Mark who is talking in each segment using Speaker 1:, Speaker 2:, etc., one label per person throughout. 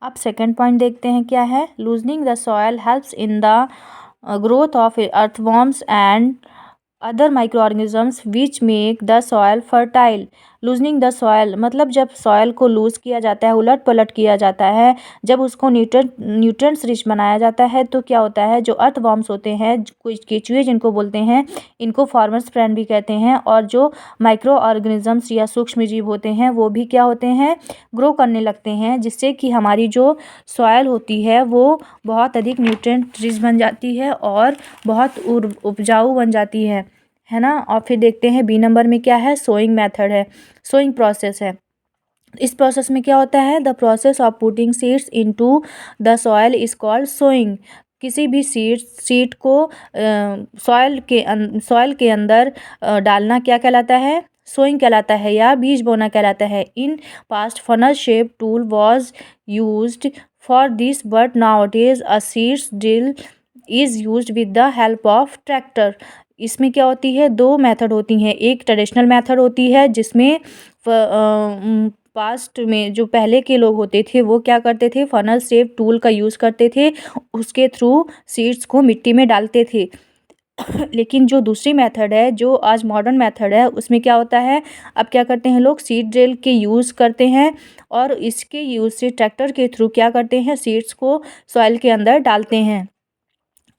Speaker 1: अब second point देखते हैं क्या है। Loosening the soil helps in the growth of earthworms and other micro organisms which make the soil fertile. Loosening the soil मतलब जब soil को लूज किया जाता है, उलट पलट किया जाता है, जब उसको न्यूट्रिएंट्स रिच बनाया जाता है, तो क्या होता है, जो अर्थवॉर्म्स होते हैं, कुछ केचुए जिनको बोलते हैं, इनको फार्मर्स फ्रेंड भी कहते हैं, और जो माइक्रो ऑर्गेनिजम्स या सूक्ष्म जीव होते हैं वो भी क्या होते हैं, ग्रो करने लगते हैं, जिससे कि हमारी जो सॉयल होती है वो बहुत अधिक न्यूट्रिएंट रिच बन जाती है और बहुत उपजाऊ बन जाती है ना। और फिर देखते हैं बी नंबर में क्या है, सोइंग मेथड है, सोइंग प्रोसेस है। इस प्रोसेस में क्या होता है, the process of putting seeds into the soil is called sowing. किसी भी सीड को सॉयल के अंदर डालना क्या कहलाता है, सोइंग कहलाता है या बीज बोना कहलाता है। In past funnel shape tool was used for this but nowadays a seeds drill is used with the help of tractor. इसमें क्या होती है, दो मेथड होती हैं। एक ट्रेडिशनल मेथड होती है जिसमें पास्ट में जो पहले के लोग होते थे वो क्या करते थे, फनल शेप टूल का यूज़ करते थे, उसके थ्रू सीड्स को मिट्टी में डालते थे। लेकिन जो दूसरी मेथड है, जो आज मॉडर्न मेथड है, उसमें क्या होता है, अब क्या करते हैं लोग, सीड ड्रिल के यूज़ करते हैं और इसके यूज़ से ट्रैक्टर के थ्रू क्या करते हैं, सीड्स को सॉइल के अंदर डालते हैं।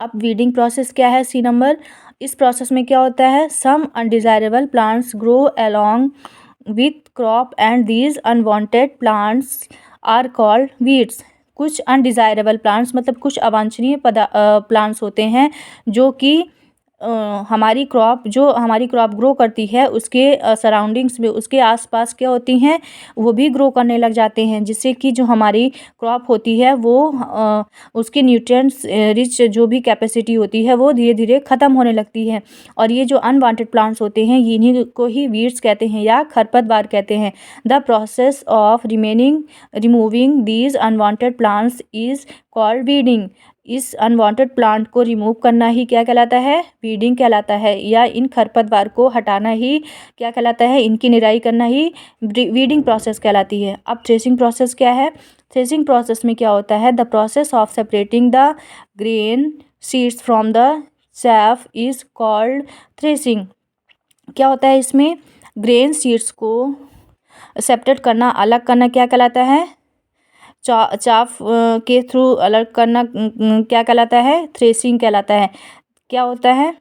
Speaker 1: अब वीडिंग प्रोसेस क्या है, सी नंबर। इस प्रोसेस में क्या होता है, some undesirable plants grow along with crop and these unwanted plants are called weeds. कुछ अनडिजायरेबल प्लांट्स मतलब कुछ अवांछनीय प्लांट्स होते हैं जो कि हमारी क्रॉप ग्रो करती है उसके सराउंडिंग्स में, उसके आसपास क्या होती हैं, वो भी ग्रो करने लग जाते हैं, जिससे कि जो हमारी क्रॉप होती है वो उसके न्यूट्रिएंट्स रिच जो भी कैपेसिटी होती है वो धीरे धीरे ख़त्म होने लगती है। और ये जो अनवांटेड प्लांट्स होते हैं इन्हीं को ही वीड्स कहते हैं या खरपतवार कहते हैं। The process of removing these unwanted plants is called weeding. इस अनवांटेड प्लांट को रिमूव करना ही क्या कहलाता है, वीडिंग कहलाता है, या इन खरपतवार को हटाना ही क्या कहलाता है, इनकी निराई करना ही वीडिंग प्रोसेस कहलाती है। अब थ्रेसिंग प्रोसेस क्या है, थ्रेसिंग प्रोसेस में क्या होता है, the process of separating the grain seeds from the chaff is called threshing. क्या होता है इसमें, ग्रेन सीड्स को सेपरेट करना, अलग करना क्या कहलाता है, चाफ के थ्रू अलग करना क्या कहलाता है, थ्रेसिंग कहलाता है। क्या होता है,